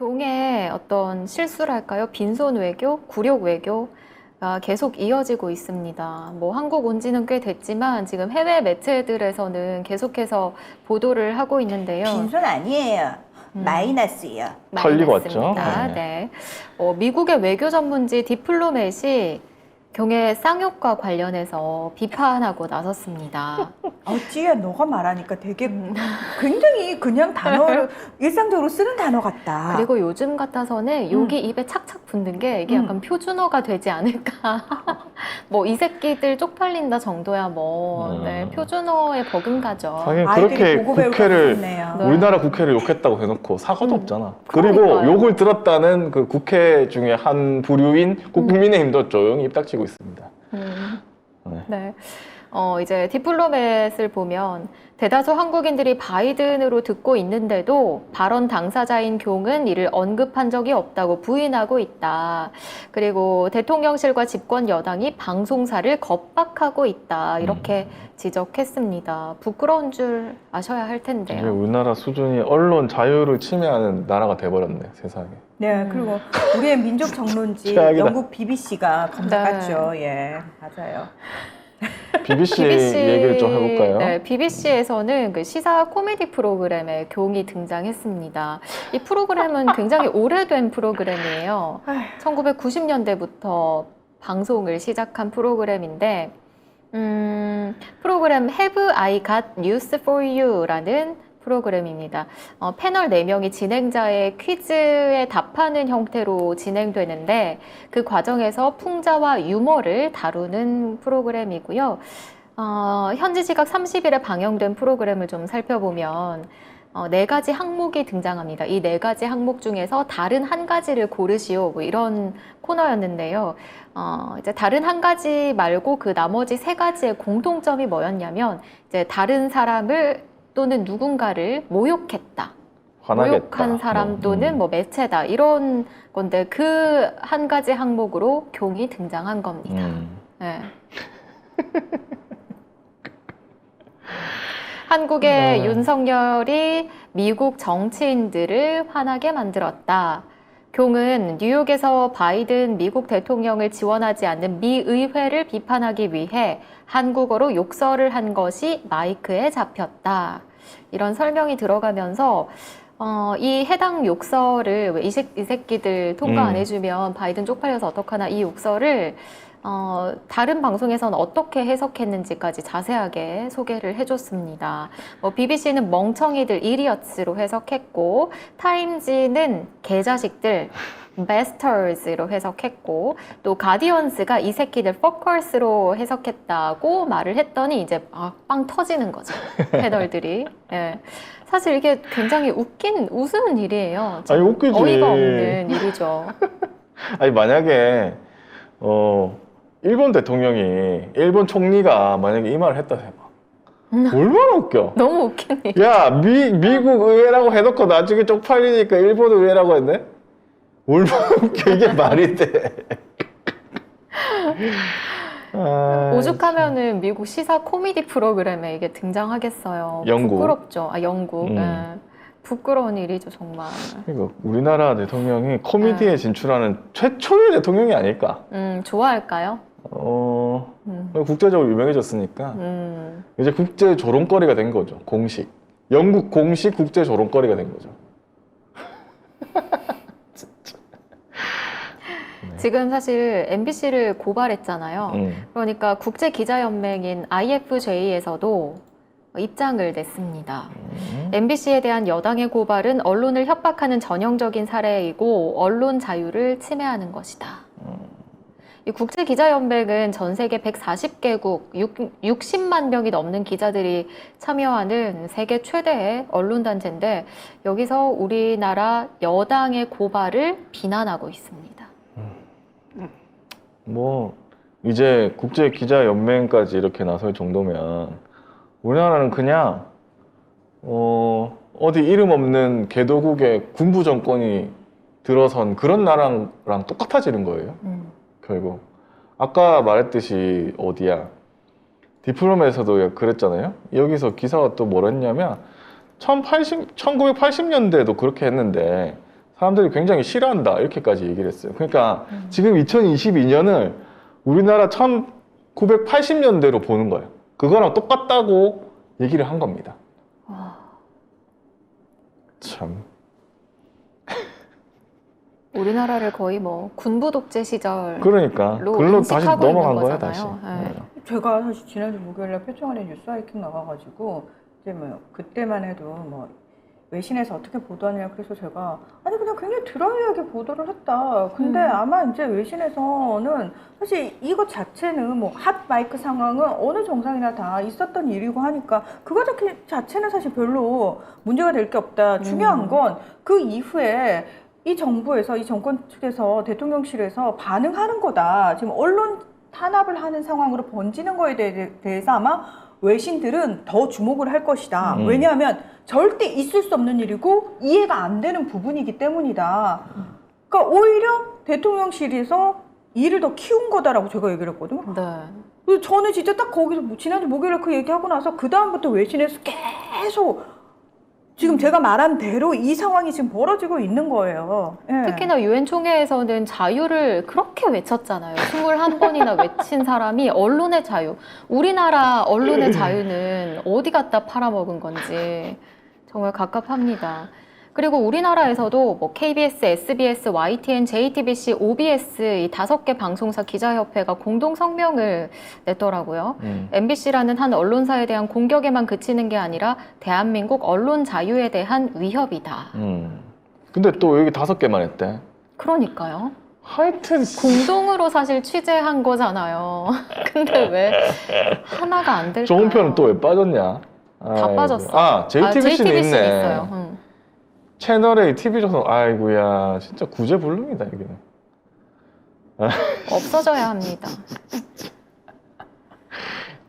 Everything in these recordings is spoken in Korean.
교웅의 어떤 실수랄까요? 빈손 외교, 굴욕 외교가 계속 이어지고 있습니다. 뭐 한국 온 지는 꽤 됐지만 지금 해외 매체들에서는 계속해서 보도를 하고 있는데요. 빈손 아니에요. 마이너스예요. 털리고 왔죠. 마이너스입니다. 네. 네. 미국의 외교 전문지 디플로맷이 교웅의 쌍욕과 관련해서 비판하고 나섰습니다. 어찌야 너가 말하니까 되게 굉장히 그냥 단어를 일상적으로 쓰는 단어 같다. 그리고 요즘 같아서는 여기 입에 착착 붙는 게 이게 약간 표준어가 되지 않을까. 뭐 이 새끼들 쪽팔린다 정도야 뭐 네, 표준어에 버금가죠. 하긴 아이들이 그렇게 보고 배울 것 국회를 같네요. 네. 우리나라 국회를 욕했다고 해놓고 사과도 없잖아. 그리고 그러니까요. 욕을 들었다는 그 국회 중에 한 부류인 국민의힘도 조용히 입 닥치고 있습니다. 네. 네. 이제 디플로맷을 보면 대다수 한국인들이 바이든으로 듣고 있는데도 발언 당사자인 교웅은 이를 언급한 적이 없다고 부인하고 있다. 그리고 대통령실과 집권 여당이 방송사를 겁박하고 있다. 이렇게 지적했습니다. 부끄러운 줄 아셔야 할 이게 텐데요. 우리나라 수준이 언론 자유를 침해하는 나라가 돼버렸네, 세상에. 네, 그리고 우리의 민족 정론지 최악이다. 영국 BBC가 검색했죠. 예, 맞아요. BBC 얘기를 좀 해볼까요? 네, BBC에서는 그 시사 코미디 프로그램에 교웅이 등장했습니다. 이 프로그램은 굉장히 오래된 프로그램이에요. 1990년대부터 방송을 시작한 프로그램인데, 프로그램 Have I Got News for You라는 프로그램입니다. 패널 4명이 진행자의 퀴즈에 답하는 형태로 진행되는데 그 과정에서 풍자와 유머를 다루는 프로그램이고요. 현지 시각 30일에 방영된 프로그램을 좀 살펴보면 4가지 항목이 등장합니다. 이 4가지 항목 중에서 다른 한 가지를 고르시오. 뭐 이런 코너였는데요. 이제 다른 한 가지 말고 그 나머지 3가지의 공통점이 뭐였냐면 이제 다른 사람을 또는 누군가를 모욕했다. 화나겠다. 모욕한 사람 또는 뭐 매체다. 이런 건데 그 한 가지 항목으로 교웅이 등장한 겁니다. 네. 한국의 윤석열이 미국 정치인들을 화나게 만들었다. 교웅은 뉴욕에서 바이든 미국 대통령을 지원하지 않는 미 의회를 비판하기 위해 한국어로 욕설을 한 것이 마이크에 잡혔다. 이런 설명이 들어가면서 이 해당 욕설을 왜 이 새끼들 통과 안 해주면 바이든 쪽팔려서 어떡하나 이 욕설을 다른 방송에서는 어떻게 해석했는지까지 자세하게 소개를 해줬습니다. BBC는 멍청이들 이리어츠로 해석했고 타임지는 개자식들 bastards로 해석했고 또 가디언스가 이 새끼들 fuckers로 해석했다고 말을 했더니 이제 빵 터지는 거죠. 패널들이. 예. 사실 이게 굉장히 웃는 일이에요. 아니, 웃기지. 어이가 없는 일이죠. 아니, 만약에, 일본 대통령이, 일본 총리가 만약에 이 말을 했다 해봐. 얼마나 웃겨. 너무 웃긴 일. 야, 미국 의회라고 해놓고 나중에 쪽팔리니까 일본 의회라고 했네? 얼마나 웃겨. 이게 말이 돼. 오죽하면은 미국 시사 코미디 프로그램에 이게 등장하겠어요. 영국. 부끄럽죠. 영국. 네. 부끄러운 일이죠, 정말. 그러니까 우리나라 대통령이 코미디에 진출하는 최초의 대통령이 아닐까. 좋아할까요? 국제적으로 유명해졌으니까 이제 국제 조롱거리가 된 거죠. 공식. 영국 공식 국제 조롱거리가 된 거죠. 지금 사실 MBC를 고발했잖아요. 그러니까 국제기자연맹인 IFJ에서도 입장을 냈습니다. MBC에 대한 여당의 고발은 언론을 협박하는 전형적인 사례이고 언론 자유를 침해하는 것이다. 이 국제기자연맹은 전 세계 140개국 60만 명이 넘는 기자들이 참여하는 세계 최대의 언론단체인데 여기서 우리나라 여당의 고발을 비난하고 있습니다. 뭐 이제 국제기자연맹까지 이렇게 나설 정도면 우리나라는 그냥 어디 이름 없는 개도국의 군부 정권이 들어선 그런 나라랑 똑같아지는 거예요. 결국 아까 말했듯이 어디야 디플로마에서도 그랬잖아요. 여기서 기사가 또 뭐랬냐면 1980년대에도 그렇게 했는데 사람들이 굉장히 싫어한다 이렇게까지 얘기를 했어요. 그러니까 지금 2022년을 우리나라 1980년대로 보는 거예요. 그거랑 똑같다고 얘기를 한 겁니다. 참. 우리나라를 거의 뭐 군부 독재 시절 그러니까 글로 다시 인식하고 넘어간 있는 거예요, 다시. 거잖아요. 네. 제가 사실 지난주 목요일날 표정원에 뉴스 하이킹 나가가지고 이제 뭐 그때만 해도 뭐 외신에서 어떻게 보도하냐 그래서 제가 아니 그냥 굉장히 드라이하게 보도를 했다. 근데 아마 이제 외신에서는 사실 이것 자체는 뭐 핫 마이크 상황은 어느 정상이나 다 있었던 일이고 하니까 그거 자체는 사실 별로 문제가 될 게 없다. 중요한 건 그 이후에 이 정부에서 이 정권 측에서 대통령실에서 반응하는 거다. 지금 언론 탄압을 하는 상황으로 번지는 거에 대해서 아마 외신들은 더 주목을 할 것이다. 왜냐하면 절대 있을 수 없는 일이고 이해가 안 되는 부분이기 때문이다. 그러니까 오히려 대통령실에서 일을 더 키운 거다라고 제가 얘기를 했거든요. 네. 그래서 저는 진짜 딱 거기서 지난주 목요일에 그 얘기하고 나서 그 다음부터 외신에서 계속 지금 제가 말한 대로 이 상황이 지금 벌어지고 있는 거예요. 예. 특히나 유엔 총회에서는 자유를 그렇게 외쳤잖아요. 21번이나 외친 사람이 언론의 자유. 우리나라 언론의 자유는 어디 갖다 팔아먹은 건지 정말 갑갑합니다. 그리고 우리나라에서도 뭐 KBS, SBS, YTN, JTBC, OBS 이 5개 방송사 기자협회가 공동 성명을 냈더라고요. MBC라는 한 언론사에 대한 공격에만 그치는 게 아니라 대한민국 언론 자유에 대한 위협이다. 근데 또 여기 5개만 했대. 그러니까요. 하여튼 공동으로 사실 취재한 거잖아요. 근데 왜 하나가 안 될까요? 좋은 편은 또 왜 빠졌냐? 다 빠졌어. 아, JTBC는 있네. 있어요. 채널A, TV조선, 아이고야, 진짜 구제불능이다, 여기는. 없어져야 합니다.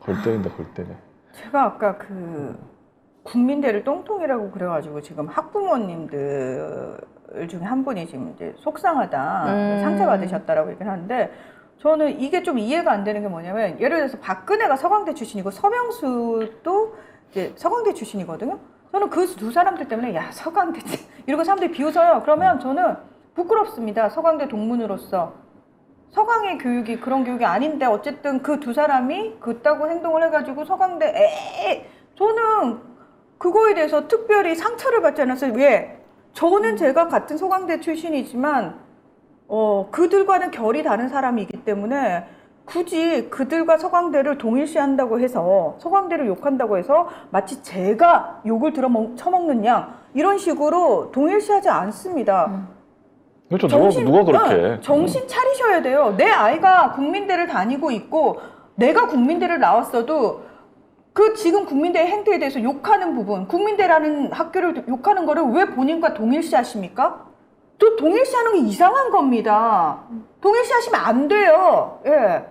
골 때린다, 골 때려. 제가 아까 그 국민대를 똥통이라고 그래가지고 지금 학부모님들 중에 한 분이 지금 이제 속상하다, 상처받으셨다라고 얘기를 하는데 저는 이게 좀 이해가 안 되는 게 뭐냐면 예를 들어서 박근혜가 서강대 출신이고 서명수도 이제 서강대 출신이거든요. 저는 그 두 사람들 때문에 야 서강대 이러고 사람들이 비웃어요. 그러면 저는 부끄럽습니다. 서강대 동문으로서 서강의 교육이 그런 교육이 아닌데 어쨌든 그 두 사람이 그따구 행동을 해가지고 서강대 저는 그거에 대해서 특별히 상처를 받지 않았어요. 왜? 저는 제가 같은 서강대 출신이지만 그들과는 결이 다른 사람이기 때문에 굳이 그들과 서강대를 동일시한다고 해서 서강대를 욕한다고 해서 마치 제가 욕을 처먹는 양 이런 식으로 동일시하지 않습니다. 그렇죠. 누가 그렇게 해? 정신 차리셔야 돼요. 내 아이가 국민대를 다니고 있고 내가 국민대를 나왔어도 그 지금 국민대의 행태에 대해서 욕하는 부분, 국민대라는 학교를 욕하는 거를 왜 본인과 동일시하십니까? 또 동일시하는 게 이상한 겁니다. 동일시하시면 안 돼요. 예.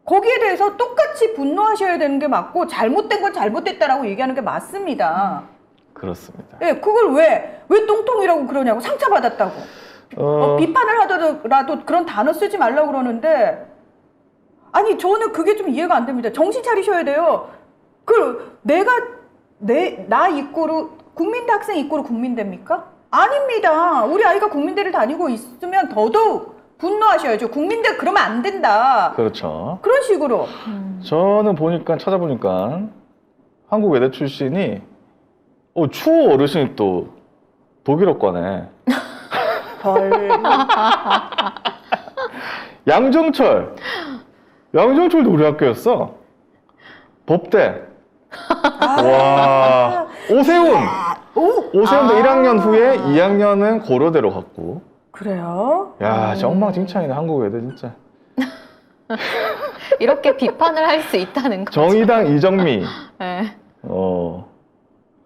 거기에 대해서 똑같이 분노하셔야 되는 게 맞고 잘못된 건 잘못됐다라고 얘기하는 게 맞습니다. 그렇습니다. 예, 그걸 왜 똥통이라고 그러냐고 상처받았다고. 비판을 하더라도 그런 단어 쓰지 말라고 그러는데 아니 저는 그게 좀 이해가 안 됩니다. 정신 차리셔야 돼요. 나 입고로 국민대 학생 입고로 국민대입니까? 아닙니다. 우리 아이가 국민대를 다니고 있으면 더더욱 분노하셔야죠. 국민대 그러면 안 된다. 그렇죠. 그런 식으로. 저는 찾아보니까 한국 외대 출신이 추호 어르신이 또 독일어과네. 헐. 양정철도 우리 학교였어. 법대. 와. 오세훈도 1학년 후에 2학년은 고려대로 갔고. 그래요? 야, 엉망진창이네, 한국 외대 진짜. 이렇게 비판을 할 수 있다는 거죠. 정의당 이정미. 네.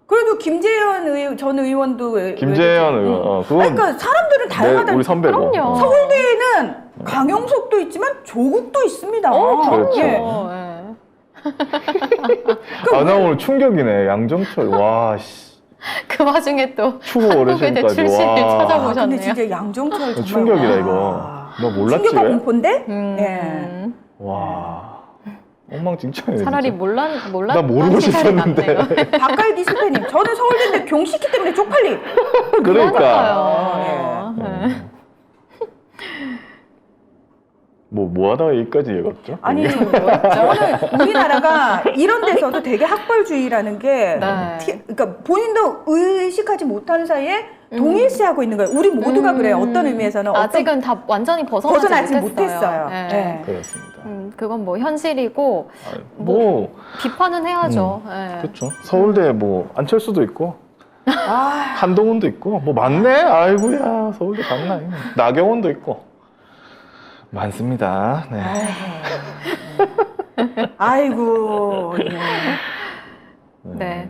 그래도 김재현 전 의원도 김재현 의원. 그러니까 사람들은 다양하다. 우리 선배고. 그럼요. 서울대에는 강용석도 있지만 조국도 있습니다. 그럼요. 그렇죠. 네. 나 오늘 충격이네. 양정철. 와, 씨. 그 와중에 또 추호 외대 어르신까지. 출신을 와. 찾아보셨네요. 근데 진짜 양정철 정말 충격이다, 이거. 너 몰랐지? 충격과 왜? 공포인데? 음. 예. 와. 엉망진창이네. 차라리 진짜. 몰랐 나 모르고 시절이 싶었는데. 낫네요. 박가희 실패님, 저는 서울대인데 경식기 때문에 쪽팔림. 그러니까. 그러니까요. 네. 뭐 하다가 여기까지 얘기했죠? 아니, 저는 우리나라가 이런 데서도 되게 학벌주의라는 게, 네. 그러니까 본인도 의식하지 못하는 사이에 동일시하고 있는 거예요. 우리 모두가 그래요. 어떤 의미에서는. 아직은 다 완전히 벗어나지 못했어요. 못했어요. 네. 네. 그렇습니다. 그건 뭐 현실이고 뭐 비판은 해야죠. 네. 그렇죠. 서울대 뭐 안철수도 있고 아, 한동훈도 있고 뭐 많네. 아이고야 서울대 갔나. 나경원도 있고 많습니다. 네. 아이고. 예. 네.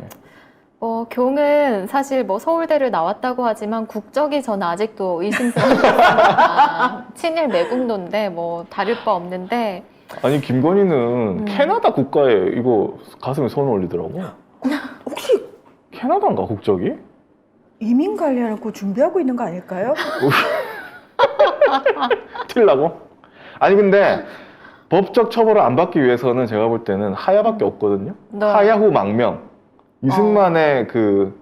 교응은 사실 뭐 서울대를 나왔다고 하지만 국적이 저는 아직도 의심스럽습니다. 친일 매국노인데 뭐 다를 바 없는데 아니 김건희는 캐나다 국가에 이거 가슴에 손을 올리더라고. 혹시 캐나다인가 국적이? 이민 관리하고 준비하고 있는 거 아닐까요? 틸라고? 아니 근데 법적 처벌을 안 받기 위해서는 제가 볼 때는 하야밖에 없거든요. 네. 하야 후 망명. 이승만의 그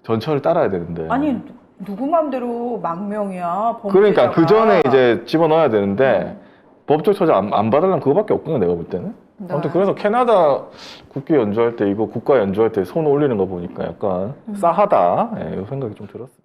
전철을 따라야 되는데. 아니, 누구 맘대로 망명이야. 그러니까 그 전에 범죄자가. 이제 집어넣어야 되는데 법적 처벌 안 받으려면 그거밖에 없구나 내가 볼 때는. 네. 아무튼 그래서 캐나다 국기 연주할 때 이거 국가 연주할 때 손 올리는 거 보니까 약간 싸하다 이 생각이 좀 들었어요.